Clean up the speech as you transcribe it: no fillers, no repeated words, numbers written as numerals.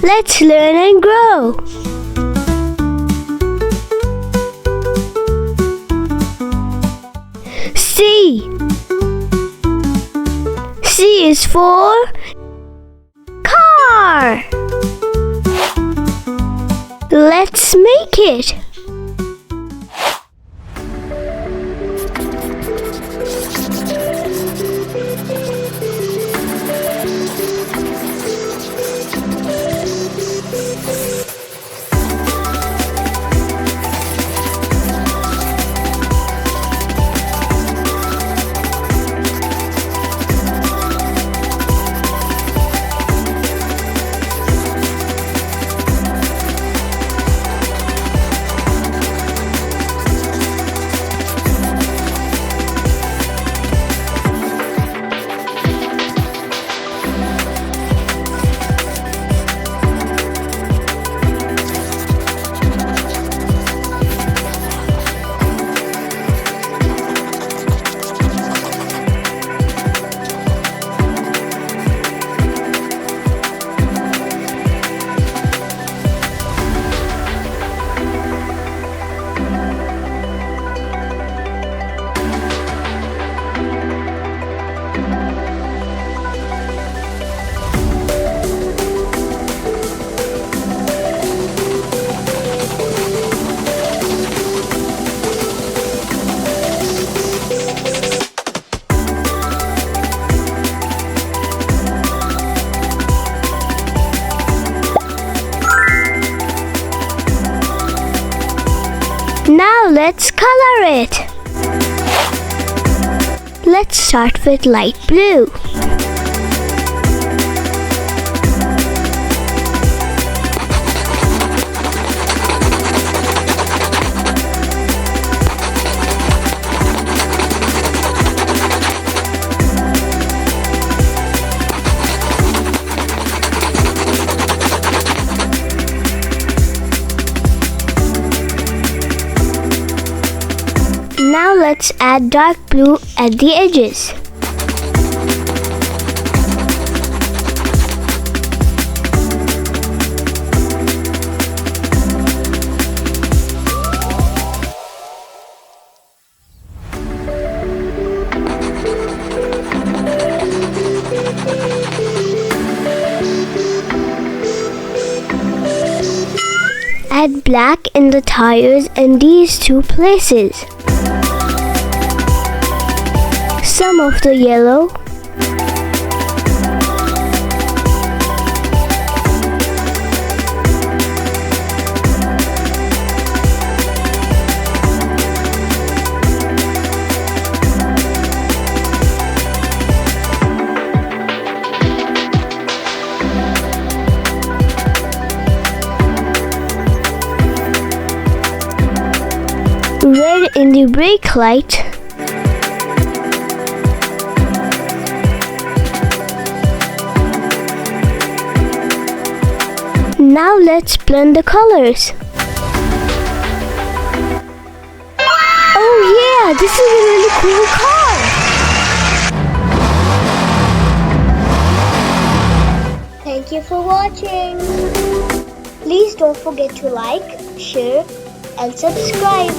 Let's learn and grow. C. C is for car. Let's make it. Now let's color it. Let's start with light blue. Now let's add dark blue at the edges. Add black in the tires in these two places. Some of the yellow. Red in the brake light. Now let's blend the colors. Oh yeah, this is a really cool car. Thank you for watching. Please don't forget to like, share and subscribe.